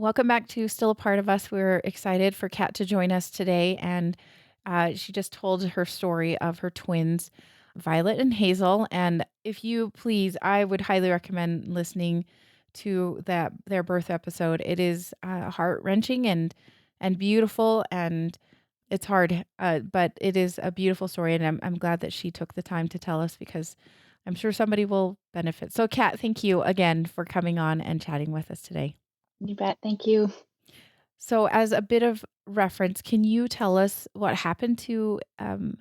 Welcome back to Still a Part of Us. We're excited for Kat to join us today. And she just told her story of her twins, Violet and Hazel. And if you please, I would highly recommend listening to their birth episode. It is heart wrenching and beautiful, and it's hard, but it is a beautiful story. And I'm glad that she took the time to tell us because I'm sure somebody will benefit. So, Kat, thank you again for coming on and chatting with us today. You bet. Thank you. So, as a bit of reference, can you tell us what happened to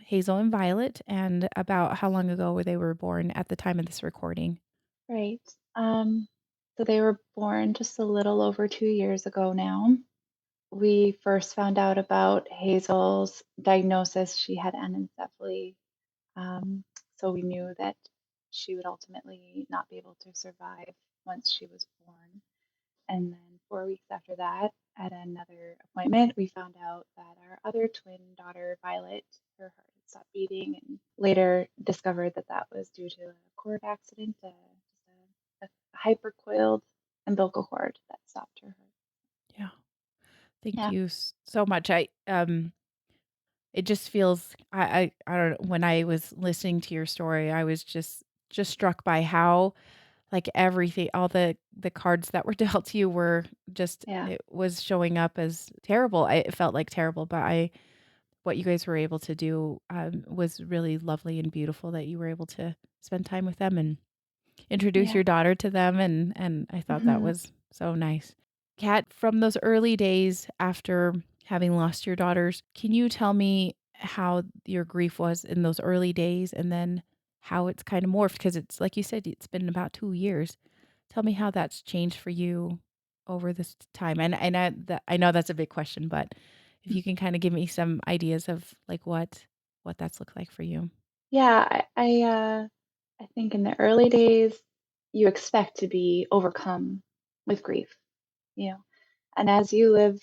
Hazel and Violet and about how long ago they were born at the time of this recording? Right. Um, so they were born just a little over 2 years ago now. We first found out about Hazel's diagnosis. She had anencephaly. Um, so we knew that she would ultimately not be able to survive once she was born. And then 4 weeks after that, at another appointment, we found out that our other twin daughter, Violet, her heart had stopped beating, and later discovered that that was due to a cord accident, just a hypercoiled umbilical cord that stopped her heart. Yeah. Thank Yeah, you so much. It just feels I don't know, when I was listening to your story, I was just struck by how like everything all the cards that were dealt to you were just yeah, it was showing up as terrible. It felt like terrible, but I what you guys were able to do, was really lovely and beautiful that you were able to spend time with them and introduce yeah. your daughter to them, and I thought that Hmm. was so nice. Kat, from those early days after having lost your daughters, can you tell me how your grief was in those early days and then how it's kind of morphed? Because it's like you said, it's been about 2 years. Tell me how that's changed for you over this time. And I know that's a big question, but if you can kinda give me some ideas of, like, what that's looked like for you. Yeah, I think in the early days, you expect to be overcome with grief, you know, and as you live,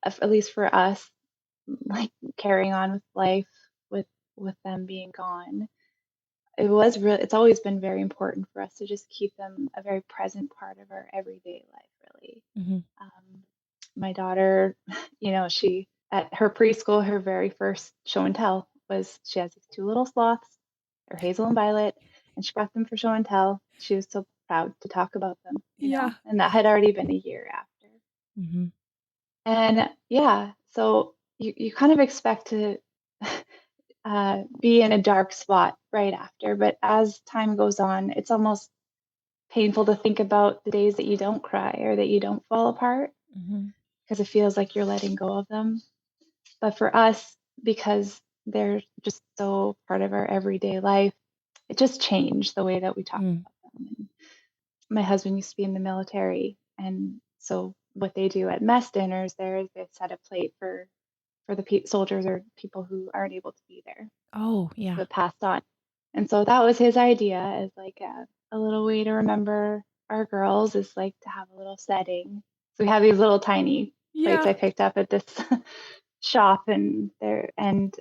at least for us, like carrying on with life with with them being gone, it's always been very important for us to just keep them a very present part of our everyday life, really. Mhm. um, my daughter, she at her preschool, her very first show and tell was she has these two little sloths, they're Hazel and Violet, and she brought them for show and tell. She was so proud to talk about them, Yeah. and that had already been a year after. Mhm. And yeah, so you kind of expect to be in a dark spot right after. But as time goes on, it's almost painful to think about the days that you don't cry or that you don't fall apart Mhm. because it feels like you're letting go of them. But for us, because they're just so part of our everyday life, it just changed the way that we talk Mm. about them. And my husband used to be in the military, and so what they do at mess dinners there is they set a plate for the soldiers or people who aren't able to be there, Oh, yeah. but passed on. And so that was his idea as like a little way to remember our girls is like to have a little setting. So we have these little tiny plates Yeah. I picked up at this shop, and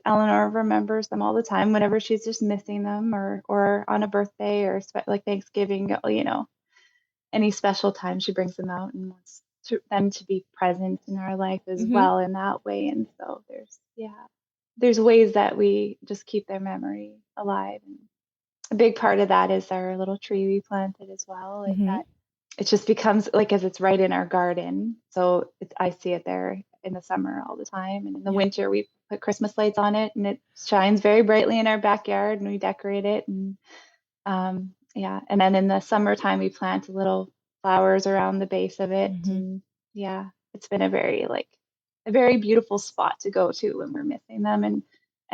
Eleanor remembers them all the time whenever she's just missing them, or on a birthday or like Thanksgiving, any special time she brings them out and wants them to be present in our life as Mhm. well in that way. And so there's ways that we just keep their memory alive. And a big part of that is our little tree we planted as well. Like Mhm. that, it just becomes like as it's right in our garden. So I see it there in the summer all the time, and in the Yeah. winter we put Christmas lights on it, and it shines very brightly in our backyard, and we decorate it. And yeah, and then in the summertime we plant little flowers around the base of it, Mhm. and yeah, it's been a very beautiful spot to go to when we're missing them, and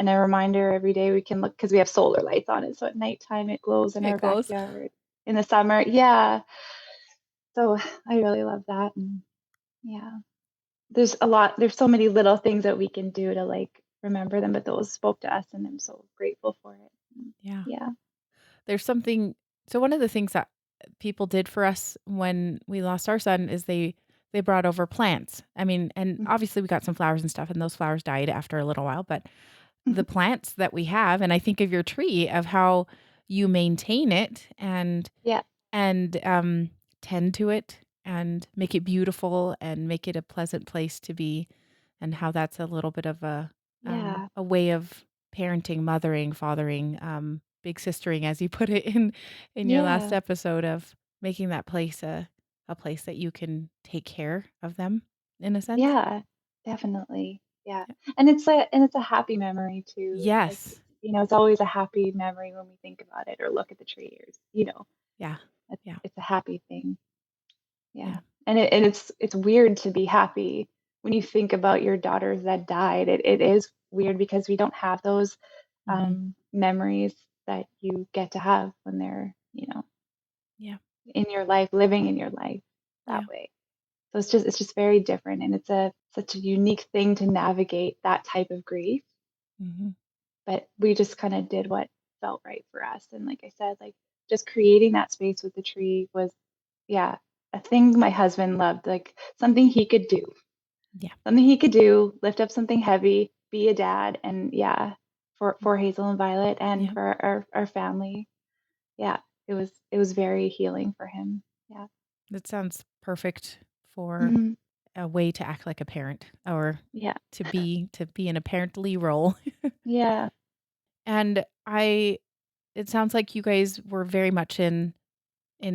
a reminder every day we can look because we have solar lights on it, so at nighttime it glows in It our glows. backyard. In the summer, yeah. So I really love that, and yeah, there's so many little things that we can do to like remember them, but those spoke to us, and I'm so grateful for it. Yeah. Yeah. There's something so one of the things that people did for us when we lost our son is they brought over plants. I mean, and Mhm. obviously we got some flowers and stuff, and those flowers died after a little while, but the plants that we have, and I think of your tree, of how you maintain it and Yeah. and, um, tend to it. and make it beautiful and make it a pleasant place to be, and how that's a little bit of Yeah. a way of parenting, mothering, fathering, big sistering, as you put it in your last Yeah. episode of making that place a place that you can take care of them in a sense. Yeah. Definitely. Yeah. Yeah. And it's a happy memory too. Like, Yes. it's always a happy memory when we think about it or look at the tree or, Yeah. it's Yeah. it's a happy thing. Yeah. Yeah. And it's weird to be happy when you think about your daughters that died. It is weird because we don't have those Mhm. memories that you get to have when they're, Yeah. in your life, living in your life Yeah. that way. So it's just very different, and it's a such a unique thing to navigate that type of grief. Mhm. But we just kind of did what felt right for us. And like I said, like just creating that space with the tree was, yeah, a thing my husband loved, like Yeah. something he could do, lift up something heavy, be a dad, and yeah, for Hazel and Violet and Yeah. for our family. Yeah, it was very healing for him. Yeah. That sounds perfect for Hmm. a way to act like a parent, or Yeah. to be in a parently role. Yeah. And it sounds like you guys were very much in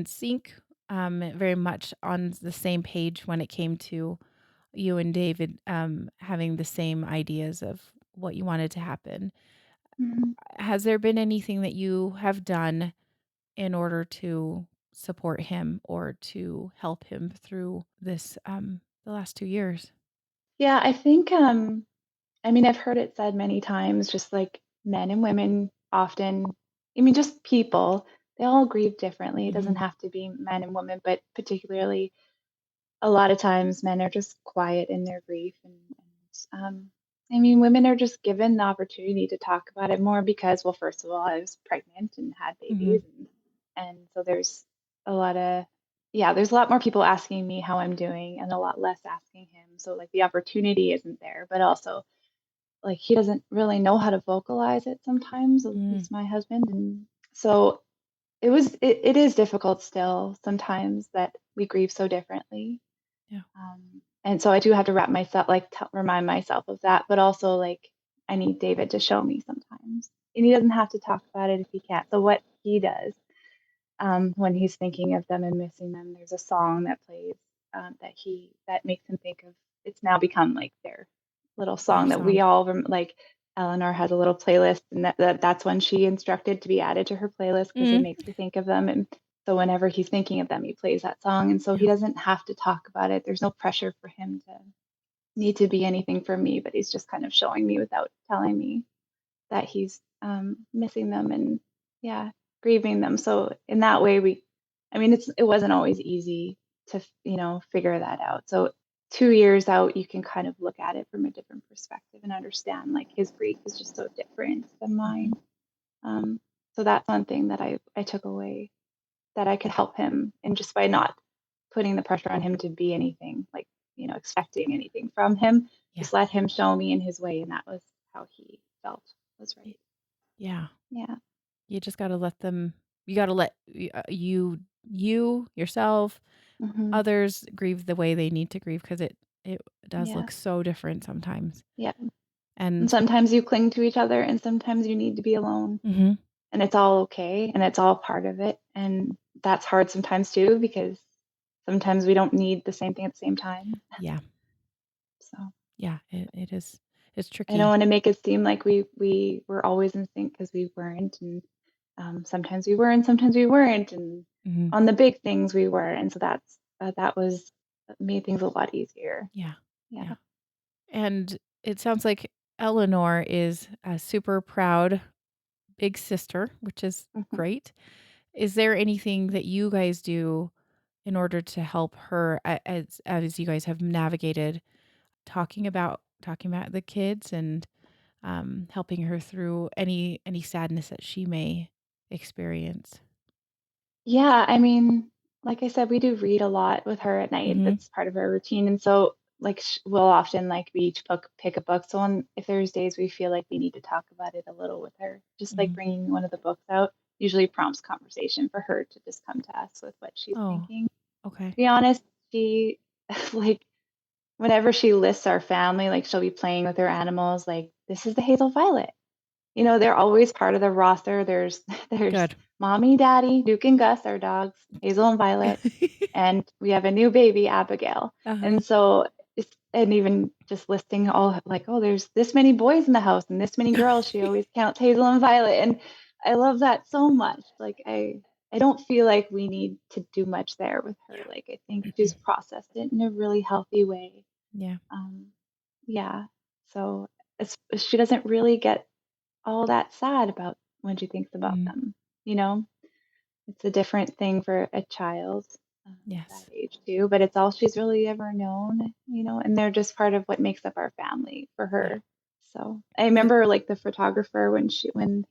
sync, very much on the same page when it came to you and David, having the same ideas of what you wanted to happen. Mhm. Has there been anything that you have done in order to support him or to help him through this, the last 2 years? Yeah, I think I mean, I've heard it said many times, just like men and women often, I mean, just people, they all grieve differently. It doesn't Mhm, have to be men and women, but particularly a lot of times men are just quiet in their grief. And I mean, women are just given the opportunity to talk about it more because, well, first of all, I was pregnant and had mhm, babies. And so a lot of, yeah, there's a lot more people asking me how I'm doing and a lot less asking him. So, like, the opportunity isn't there, but also, like, he doesn't really know how to vocalize it sometimes, at mm, least my husband. And so it is difficult still sometimes that we grieve so differently. yeah, And so I do have to remind myself of that, but also, like, I need David to show me sometimes. And he doesn't have to talk about it if he can't. So what he does, when he's thinking of them and missing them, there's a song that plays, that makes him think of. It's now become like their little their song that we song. all like. Eleanor has a little playlist, and that's when she instructed to be added to her playlist because it Mhm, makes her think of them. And so whenever he's thinking of them, he plays that song, and so he yeah, doesn't have to talk about it. There's no pressure for him to need to be anything for me, but he's just kind of showing me without telling me that he's missing them and, yeah, grieving them. So in that way, I mean, it wasn't always easy to figure that out. So 2 years out, you can kind of look at it from a different perspective and understand, like, his grief is just so different than mhm, mine. Um, so that's one thing that I took away, that I could help him, and just by not putting the pressure on him to be anything, like, expecting anything from him, yeah, just let him show me in his way, and that was how he felt was y right. yeah. Yeah. You just gotta let them you gotta let yourself, Mhm. others grieve the way they need to grieve, because it does Yeah. look so different sometimes. Yeah. And And sometimes you cling to each other and sometimes you need to be alone, mhm, and it's all okay and it's all part of it. And that's hard sometimes too because sometimes we don't need the same thing at the same time. yeah, So yeah, it is it's I don't tricky. want to make it seem like we were always in sync because we weren't. And sometimes we were and sometimes we weren't. And Mhm, on the big things we were. And so that was made things a lot easier. yeah, Yeah. yeah. And it sounds like Eleanor is a super proud big sister, which is Mhm. great. Is there anything that you guys do in order to help her, as you guys have navigated talking about the kids, and helping her through any sadness that she may experience? Yeah, I mean, like I said, we do read a lot with her at night. Mhm, That's part of our routine. And so, like, we'll often, like, we each pick a book. So if there's days we feel like we need to talk about it a little with her, just like mhm. bringing one of the books out usually prompts conversation for her to just come to us with what she's Oh, thinking. To okay. be honest, she like whenever she lists our family, like she'll be playing with her animals, like this is the Hazel Violet. They're always part of the roster. There's there's Good. mommy, daddy, Duke and Gus, our dogs, Hazel and Violet, and we have a new baby, Abigail. Uh-huh. And so and even just listing all like, oh, there's this many boys in the house and this many girls. She always counts Hazel and Violet. And I love that so much. Like I don't feel like we need to do much there with her. Yeah. Like I think she's processed it in a really healthy way. Yeah. Um, yeah. So she doesn't really get all that sad about when she thinks about Mm. them. You know, it's a different thing for a child at that Yes. age too, but it's all she's really ever known, and they're just part of what makes up our family for Yeah. her. So I Is remember like the photographer when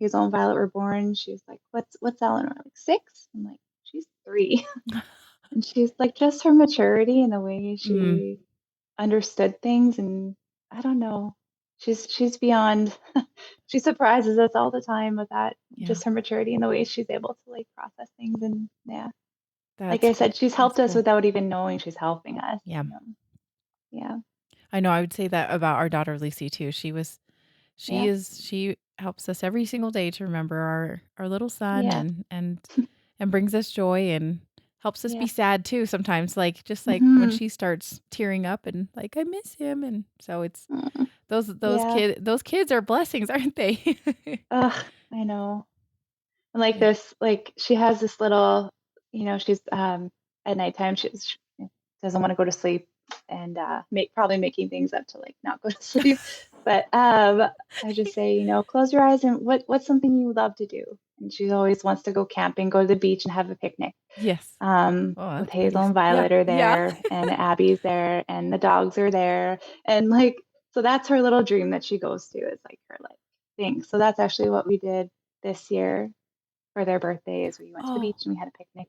Hazel and Violet were born, she was like, "What's Eleanor like 6?" I'm like, "She's 3," and she's like, just her maturity and the way Mm. she understood things, and I don't know. She's beyond she surprises us all the time with that, Yeah. just her maturity and the way she's able to like process things, and yeah. Like That's I cool. said, she's That's helped us cool. without even knowing she's helping us, Yeah. Yeah. I know I would say that about our daughter Lucy too. Yeah. She helps us every single day to remember our little son Yeah. and brings us joy and helps us be Yeah. sad too sometimes, like just like when Mhm. she starts tearing up and like I miss him, and so it's Mm. those Yeah. those kids are blessings, aren't they? Ugh, I know. And like Yeah. this, like she has this little, she's at nighttime she doesn't want to go to sleep and probably making things up to like not go to sleep. But I just say, close your eyes and what's something you love to do? And she always wants to go camping, go to the beach and have a picnic. Yes. Oh, With that's Hazel pretty and yeah, Violet are yeah. there, and Abby's there, and the dogs are there, and like so that's her little dream that she goes to is like her like thing. So that's actually what we did this year for their birthdays. We went to the Oh, beach and we had a picnic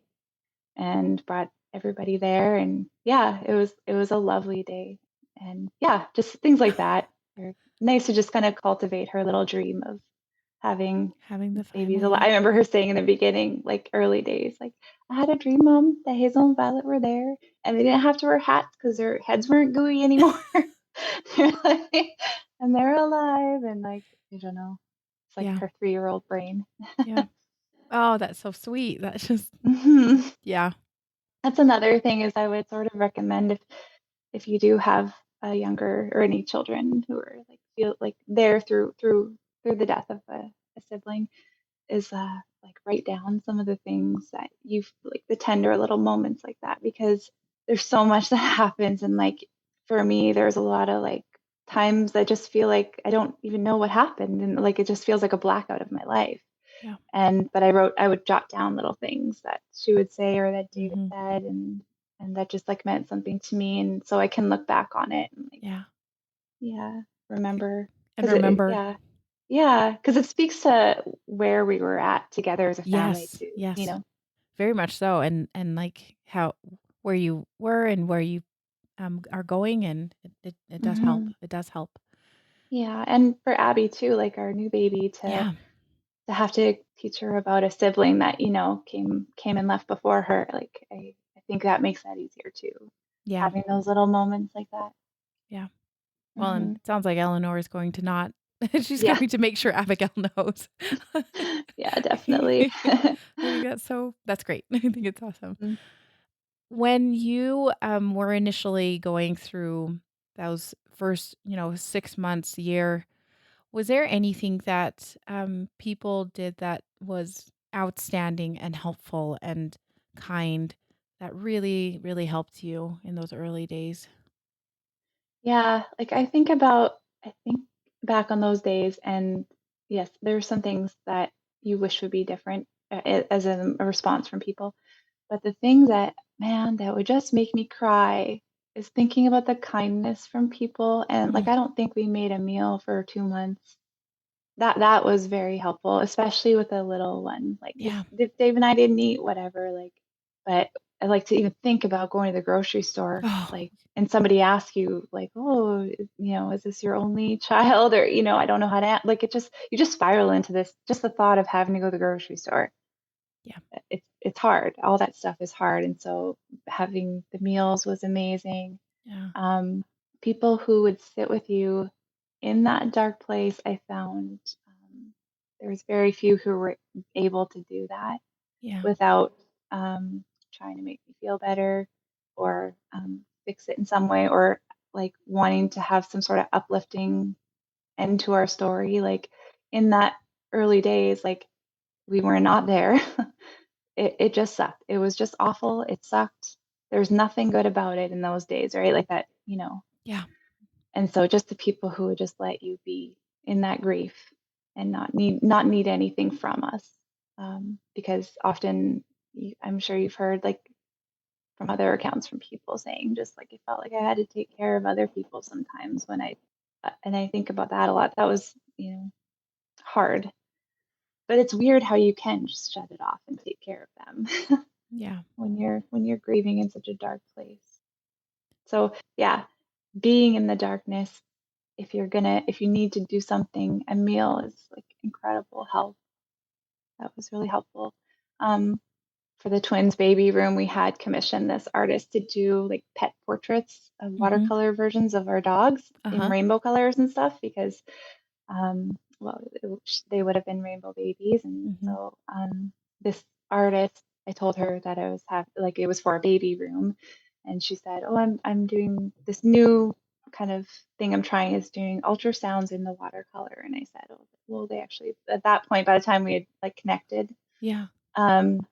and brought everybody there, and yeah, it was a lovely day, and yeah, just things like that. They're nice to just kind of cultivate her little dream of having having the babies family, alive. I yeah. remember her saying in the beginning, like early days, like, I had a dream, Mom, that Hazel and Violet were there and they didn't have to wear hats because their heads weren't gooey anymore. They're like, and they're alive. And like, I don't know. It's like Yeah, her 3-year-old brain. yeah. Oh, that's so sweet. That's just hmm yeah, That's another thing is I would sort of recommend if you do have a younger or any children who are like feel like they're through the death of a sibling is like write down some of the things that you've like the tender little moments like that because there's so much that happens and like for me there's a lot of like times I just feel like I don't even know what happened and like it just feels like a blackout of my life yeah. and but I would jot down little things that she would say or that David Mhm. said and that just like meant something to me and so I can look back on it and like Yeah. yeah C remember and because it remember yeah, because it speaks to where we were at together as a family yes, too, yes. Very much so, and, like, how where you were and where you, are going, and it does help. Mhm. It does help. Yeah, and for Abby too, like our new baby, Yeah, to have to teach her about a sibling that, came and left before her, like I think that makes that easier too, yeah, having those little moments like that. yeah. Well, and Mhm. it sounds like Eleanor is going to not she's Yeah. going to make sure Abigail knows. Yeah, definitely. I think that's great. I think it's awesome. Mm. When you, were initially going through those first, 6 months, year, was there anything that, people did that was outstanding and helpful and kind that really, really helped you in those early days? Yeah, like I think back on those days and yes, there are some things that you wish would be different as a response from people. But the thing that, man, that would just make me cry is thinking about the kindness from people. And like, Mm, I don't think we made a meal for 2 months. That was very helpful, especially with a little one. Like, yeah. if Dave and I didn't eat, whatever. Like, but I like to even think about going to the grocery store, Oh, like, and somebody asks you, like, oh, is this your only child? Or, I don't know how to, like, you just spiral into this, just the thought of having to go to the grocery store. yeah. it's hard. All that stuff is hard, and so having the meals was amazing. Yeah. Um, People who would sit with you in that dark place, I found there was very few who were able to do that Yeah. without trying to make me feel better or fix it in some way or like wanting to have some sort of uplifting end to our story. Like in that early days, like we were not there. It just sucked. It was just awful. It sucked. There's nothing good about it in those days, right? Like that, Yeah. and so just the people who would just let you be in that grief and not need anything from us, because often I'm sure you've heard like from other accounts from people saying just like it felt like I had to take care of other people sometimes when and I think about that a lot. That was hard, but it's weird how you can just shut it off and take care of them Yeah. when you're grieving in such a dark place. So yeah, being in the darkness, if you need to do something, a meal is like incredible help. That was really helpful. Um, for the twins baby room, we had commissioned this artist to do like pet portraits of Mhm. watercolor versions of our dogs in Uh-huh. rainbow colors and stuff because well, they would have been rainbow babies, and Mhm. so this artist, I told her that I was like it was for a baby room, and she said, "Oh, I'm doing this new kind of thing I'm trying is doing ultrasounds in the watercolor." And I said, "Oh, well, they actually at that point, by the time we had like connected, Yeah. um,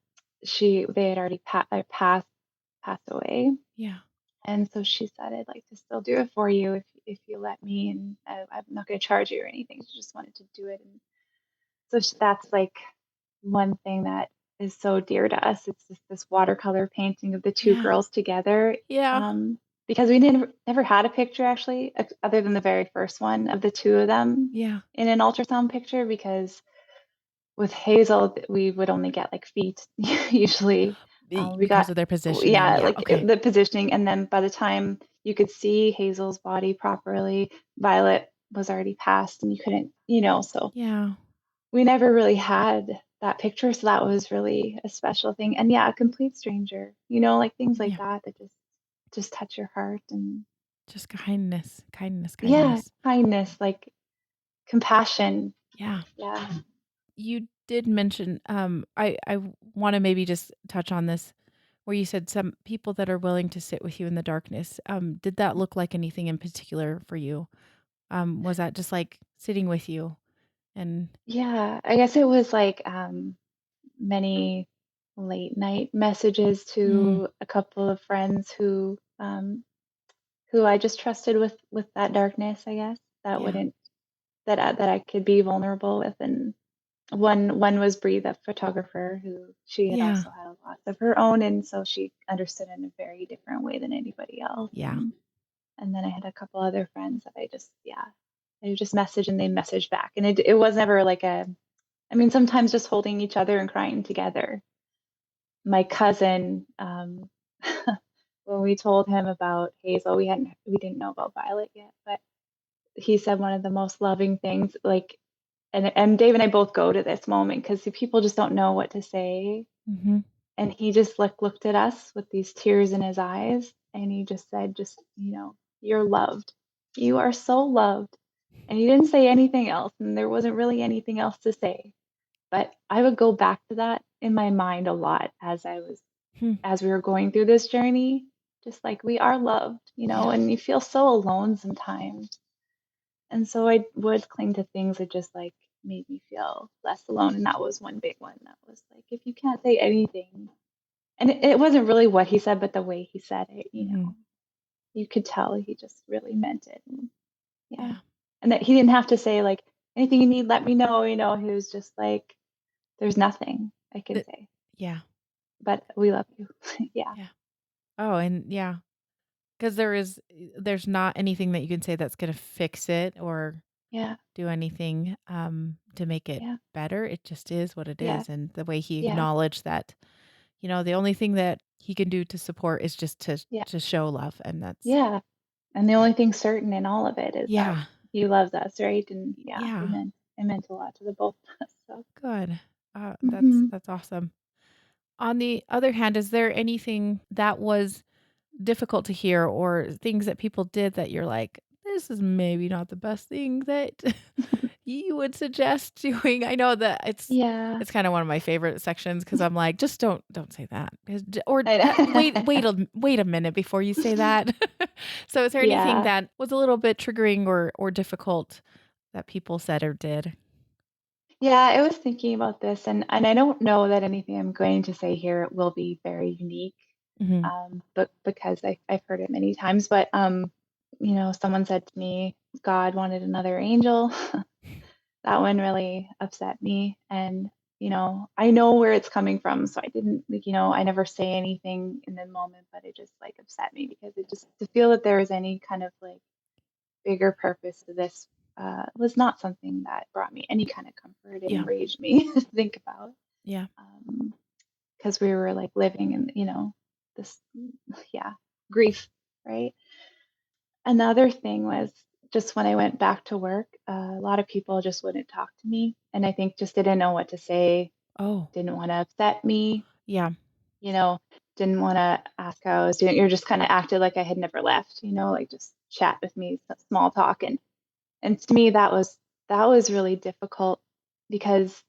they had already passed away." Yeah. And so she said, "I'd like to still do it for you if you let me, and I'm not going to charge you or anything." She just wanted to do it, and so that's like one thing that is so dear to us. It's just this watercolor painting of the two Yeah. girls together, Yeah. because we never had a picture actually, other than the very first one of the two of them Yeah. in an ultrasound picture, because with Hazel, we would only get like feet usually. We Because got, of their positioning. yeah, Yeah. like Okay. the positioning. And then by the time you could see Hazel's body properly, Violet was already passed and you couldn't, so Yeah. we never really had that picture. So that was really a special thing. And yeah, a complete stranger, like things like Yeah. that that just touch your heart. And Just kindness. Kindness. yeah, Kindness. kindness, like compassion. Yeah. Yeah. You did mention, I wanna maybe just touch on this where you said some people that are willing to sit with you in the darkness. Did that look like anything in particular for you? Was that just like sitting with you and Yeah, I guess it was like many late night messages mm, to a couple of friends who I just trusted with that darkness, I guess, that yeah. wouldn't that I could be vulnerable with. And one was Bree, the photographer, who she had Yeah. also had a loss of her own, and so she understood in a very different way than anybody else. Yeah. And then I had a couple other friends that I just messaged and they messaged back, and it was never like I mean, sometimes just holding each other and crying together. My cousin, when we told him about Hazel, we didn't know about Violet yet, but he said one of the most loving things, like, and Dave and I both go to this moment because people just don't know what to say, Mhm. and he just like looked at us with these tears in his eyes, and he just said, just you're loved, you are so loved, and he didn't say anything else, and there wasn't really anything else to say. But I would go back to that in my mind a lot Hmm. as we were going through this journey, just like we are loved, Yeah. and you feel so alone sometimes. And so I would cling to things that just like made me feel less alone. And that was one big one that was like, if you can't say anything, and it wasn't really what he said, but the way he said it, Mhm. you could tell he just really meant it. And yeah. Yeah. And that he didn't have to say like anything you need, let me know, he was just like, there's nothing I can Th say, yeah. but we love you. Yeah. Yeah. Oh, and yeah, 'cause there's not anything that you can say that's gonna fix it or Yeah. do anything, to make it Yeah. better. It just is what it Yeah. is, and the way he Yeah. acknowledged that, the only thing that he can do to support is just to Yeah. to show love, and that's Yeah. And the it. only thing certain in all of it is that Yeah. he loves us, right? And yeah, Yeah. it meant a lot to the both of us. So Good. That's mhm. that's awesome. On the other hand, is there anything that was difficult to hear or things that people did that you're like, "This is maybe not the best thing that you would suggest doing?" I know that Yeah. it's kinda one of my favorite sections because 'cause I'm like, "Just don't say that." 'Cause d or, I know. wait a minute before you say that." So is there anything Yeah. that was a little bit triggering or difficult that people said or did? Yeah, I was thinking about this, and I don't know that anything I'm going to say here will be very unique, Mhm. but because I've heard it many times. But someone said to me, God wanted another angel. That one really upset me, and I know where it's coming from, so I didn't like, I never say anything in the moment, but it just like upset me because it just to feel that there was any kind of like bigger purpose to this was not something that brought me any kind of comfort. It Yeah. enraged me to think about Yeah. because we were like living in, this, yeah, grief, right? Another thing was just when I went back to work, a lot of people just wouldn't talk to me. And I think just didn't know what to say, Oh, didn't want to upset me, yeah. you know, didn't want to ask how I was doing. You're just kind of acted like I had never left, like just chat with me, small talk. And to me that was really difficult because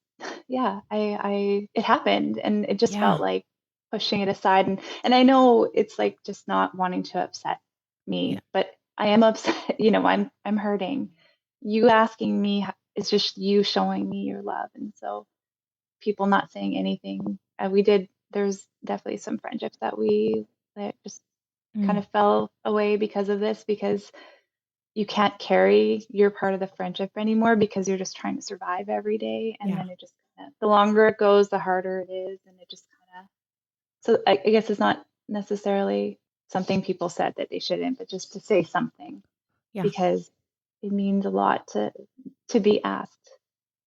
yeah, it happened and it just Yeah. felt like pushing it aside, and I know it's like just not wanting to upset Yeah. me, but I am upset, I'm hurting. You asking me is just you showing me your love, and so people not saying anything. There's definitely some friendships that just kind Mm. of fell away because of this, because you can't carry your part of the friendship anymore because you're just trying to survive every day. And Yeah. then it just kinda, the longer it goes, the harder it is. And it just kind of, so I guess it's not necessarily something people said that they shouldn't, but just to say something Yeah. because it means a lot to be asked.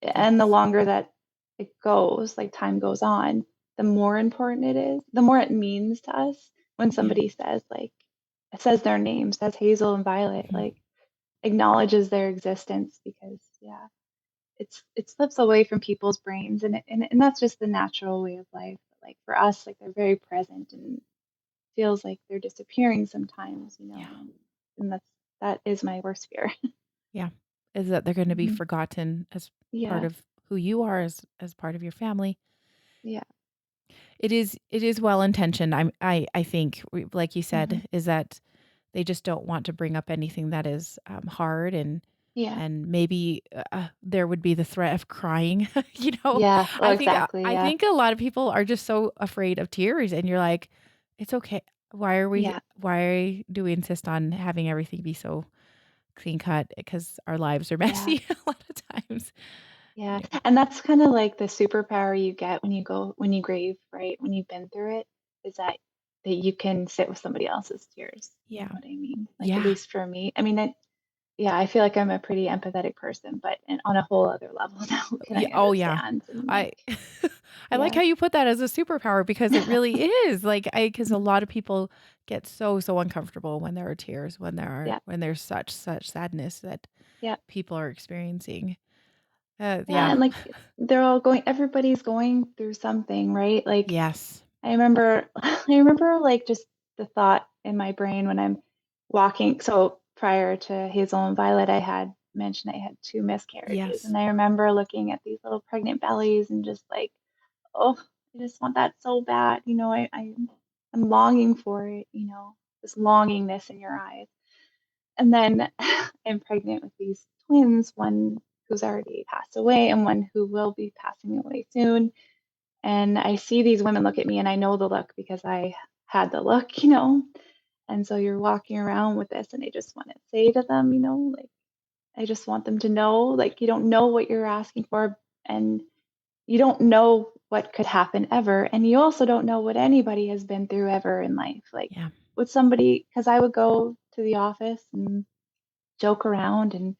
And the Yes. longer that it goes, like time goes on, the more important it is, the more it means to us when Yeah. somebody says their name, says Hazel and Violet, Mhm. like acknowledges their existence because yeah, it slips away from people's brains, and that's just the natural way of life. But like for us, like they're very present and feels like they're disappearing sometimes, Yeah. and that is my worst fear. Yeah. Is that they're gonna be Mhm. forgotten as part Yeah, of who you are as part of your family. yeah. It is well intentioned. I think, like you Hmm. said, is that they just don't want to bring up anything that is, hard Yeah, and maybe, there would be the threat of crying, you know? yeah. Oh, exactly. I Yeah, think a lot of people are just so afraid of tears, and you're like, "It's okay. yeah, Do we insist on having everything be so clean cut? Because our lives are yeah. messy a lot of times." Yeah, Yeah. and that's kind of like the superpower you get when you grieve, right? When you've been through it, is that you can sit with somebody else's tears. You know Yeah. what I mean? Like at Yeah. least for me. I mean, yeah, I feel like I'm a pretty empathetic person, but on a whole other level now, can Yeah, I oh, yeah. understand and like, I I like yeah, how you put that as a superpower because it really is, like, I because a lot of people get so uncomfortable when there are tears, yeah, when there's such sadness that yeah, people are experiencing. yeah, Yeah. and like everybody's going through something, right? Like Yes. I remember I remember like just the thought in my brain when I'm walking. So prior to Hazel and Violet, I had mentioned I had two miscarriages. Yes. And I remember looking at these little pregnant bellies and just like, oh, I just want that so bad. I'm longing for it, this longingness in your eyes. And then I'm pregnant with these twins, one who's already passed away and one who will be passing away soon. And I see these women look at me and I know the look because I had the look. And so you're walking around with this and I just want to say to them, like I just want them to know, like you don't know what you're asking for and you don't know what could happen ever. And you also don't know what anybody has been through ever in life. Like Yeah. with somebody, because I would go to the office and joke around and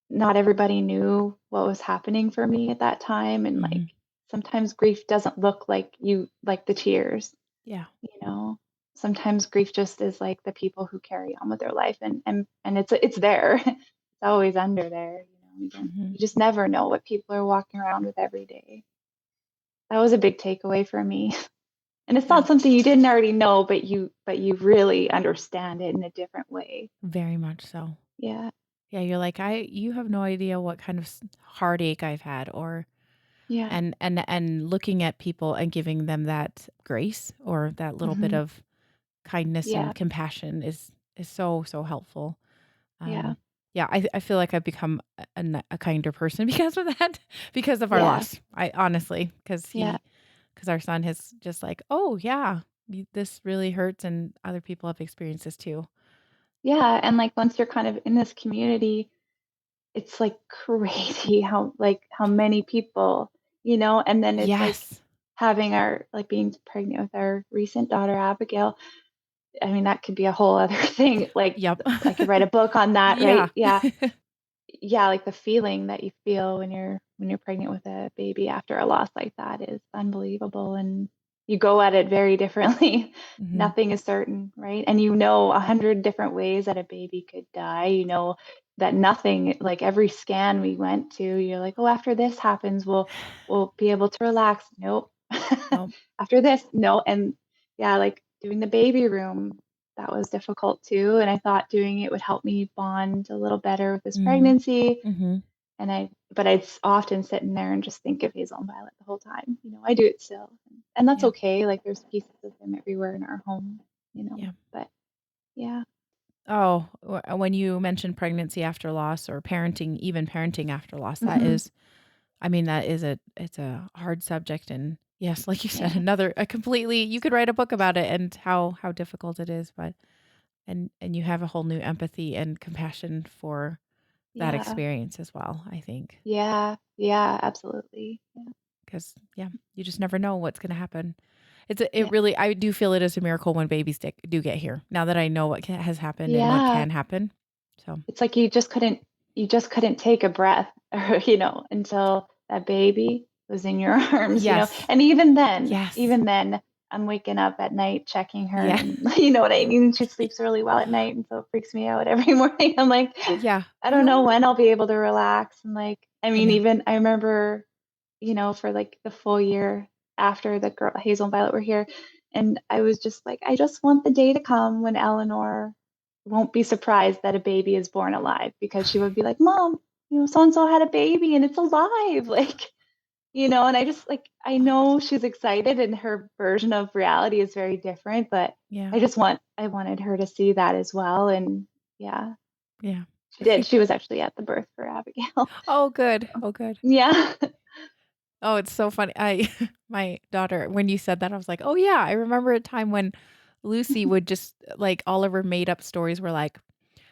not everybody knew what was happening for me at that time, and like Mhm. sometimes grief doesn't look like you like the tears, Yeah. you know sometimes grief just is like the people who carry on with their life, and it's there. It's always under there. Mhm. You just never know what people are walking around with every day. That was a big takeaway for me. And it's Yeah. not something you didn't already know, but you really understand it in a different way. Very much so. Yeah. Yeah, you're like, you have no idea what kind of heartache I've had, or Yeah. and looking at people and giving them that grace or that little bit Hmm. of kindness Yeah. and compassion is so, so helpful. Yeah. Um, yeah, I feel like I've become a kinder person because of that, because of our Yeah. loss. I honestly, Yeah. because our son has just like, oh yeah, this really hurts, and other people have experienced this too. Yeah. And like once you're kind of in this community, it's like crazy how how many people, and then it's like Yes. having our like being pregnant with our recent daughter Abigail. I mean, that could be a whole other thing. Like Yep. I could write a book on that, Yeah. right? Yeah. Yeah, like the feeling that you feel when you're pregnant with a baby after a loss like that is unbelievable, and you go at it very differently. Mhm. Nothing is certain, right? And you know 100 different ways that a baby could die. You know that nothing, like every scan we went to, you're like, oh, after this happens, we'll be able to relax. Nope. Nope. After this, no. And yeah, like doing the baby room, that was difficult too. And I thought doing it would help me bond a little better with this Mm. pregnancy. Mhm. And but I'd often sit in there and just think of Hazel and Violet the whole time. I do it still. And that's Yeah. okay. Like there's pieces of them everywhere in our home, Yeah. but yeah, Oh, when you mentioned pregnancy after loss or parenting, even parenting after loss, that hmm, is, I mean, that is it's a hard subject. And yes, like you said, yeah, a completely, you could write a book about it and how difficult it is, but, and you have a whole new empathy and compassion for that yeah, experience as well, I think. yeah, yeah, absolutely. Yeah, 'Cause, yeah, you just never know what's gonna happen. It yeah, really, I do feel it is a miracle when babies do get here, now that I know what has happened and what yeah. can happen. So, It's like you just couldn't take a breath, or, until that baby was in your arms. yes. And Yes. even then, I'm waking up at night checking her, Yeah. and you know what I mean? She sleeps really well at night, and so it freaks me out every morning. I'm like, Yeah. I I don't know know. when I'll be able to relax. And like, I I mean, know. even I remember, for like the full year after the girl Hazel and Violet were here. And I was just like, I just want the day to come when Eleanor won't be surprised that a baby is born alive, because she would be like, Mom, so and so had a baby and it's alive. Like, and I just like, I know she's excited and her version of reality is very different, but Yeah. I wanted her to see that as well. And yeah, Yeah. she did. She was actually at the birth for Abigail. Oh, good. Oh, good. Yeah. Oh, it's so funny. My daughter, when you said that, I was like, "Oh, yeah, I remember a time when Lucy would just like, all of her made up stories were like,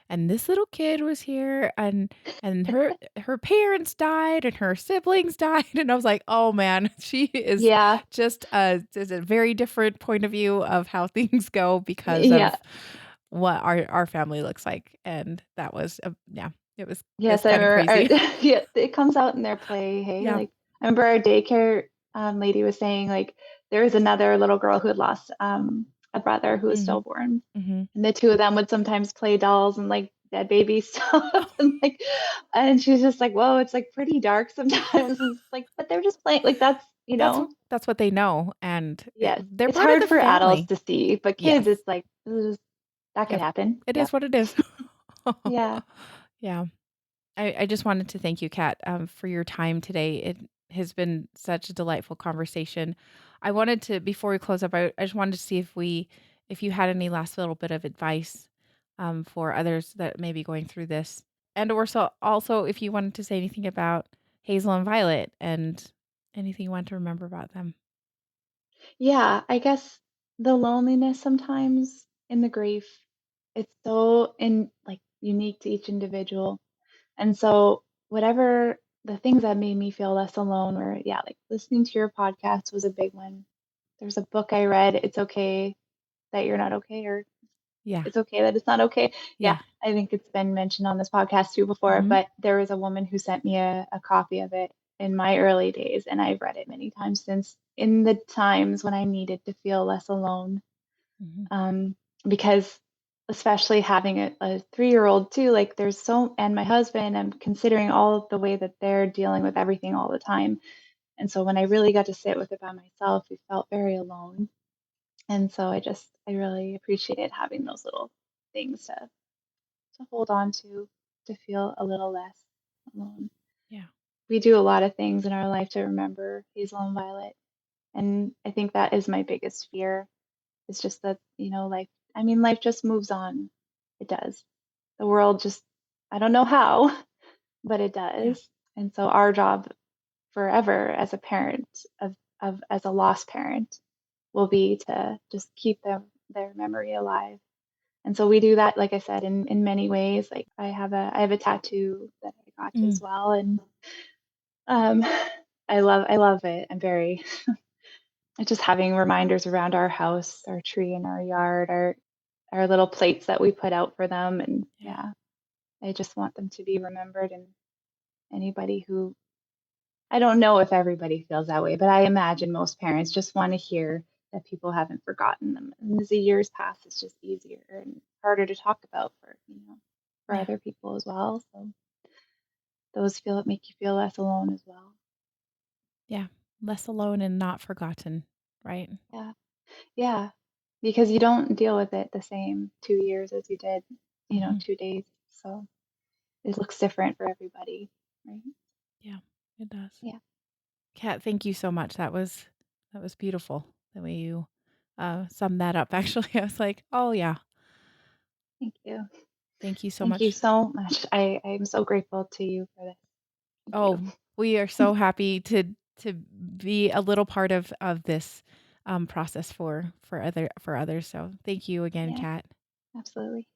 and this little kid was here, and her parents died and her siblings died." And I was like, "Oh man, she is Yeah. just a very different point of view of how things go because Yeah. of what our family looks like." And that was yeah, it's Yes, I kind of remember crazy. yeah, it comes out in their play, hey? Yeah. Like, I remember our daycare lady was saying, like, there was another little girl who had lost a brother who was Mhm. stillborn. Mhm. And the two of them would sometimes play dolls and like dead baby stuff. And like, and she was just like, whoa, it's like pretty dark sometimes. And it's like, but they're just playing, like, that's, That's what they know, and yes, they're it's part of hard the for adults family. to see, but kids, Yes. it's like, "Ugh, that could Yep. happen." It is Yep. what it is. Yeah. Yeah. I just wanted to thank you, Kat, for your time today. It has been such a delightful conversation. I wanted to, before we close up, I just wanted to see if you had any last little bit of advice for others that may be going through this, and or so also if you wanted to say anything about Hazel and Violet and anything you want to remember about them. Yeah, I guess the loneliness sometimes in the grief, it's so like unique to each individual. And so whatever the things that made me feel less alone were, yeah, like listening to your podcast was a big one. There's a book I read, It's Okay That You're Not Okay, or Yeah. It's Okay That It's Not Okay. Yeah, Yeah. I think it's been mentioned on this podcast too before, Mhm. but there was a woman who sent me a copy of it in my early days, and I've read it many times since, in the times when I needed to feel less alone. Mhm. Um, because especially having a 3-year old too, like there's so, and my husband, I'm considering all of the way that they're dealing with everything all the time. And so when I really got to sit with it by myself, we felt very alone. And so I really appreciated having those little things to hold on to feel a little less alone. Yeah. We do a lot of things in our life to remember Hazel and Violet, and I think that is my biggest fear. It's just that, life, I mean, life just moves on. It does. The world just, I don't know how, but it Yeah. does. And so our job forever as a parent of as a lost parent will be to just keep their memory alive. And so we do that, like I said, in many ways. Like I have a tattoo that I got as Mm. well, and um, I love it. I'm very just having reminders around our house, our tree in our yard, our little plates that we put out for them, and Yeah. yeah, I just want them to be remembered. And anybody who I don't know if everybody feels that way, but I imagine most parents just want to hear that people haven't forgotten them. And as the years pass, it's just easier and harder to talk about for Yeah. other people as well. So those feel make you feel less alone as well. Yeah. Less alone and not forgotten, right? Yeah. Yeah. Because you don't deal with it the same 2 years as you did, Mhm. 2 days. So it looks different for everybody. Right. Yeah, it does. Yeah. Kat, thank you so much. That was beautiful, the way you, summed that up, actually. I was like, "Oh, yeah. Thank you. Thank you so Thank you much." so much. I'm so grateful to you for this. Thank you. Oh, we are so happy to be a little part of this, process for others, so thank you again, Yeah, Kat. absolutely.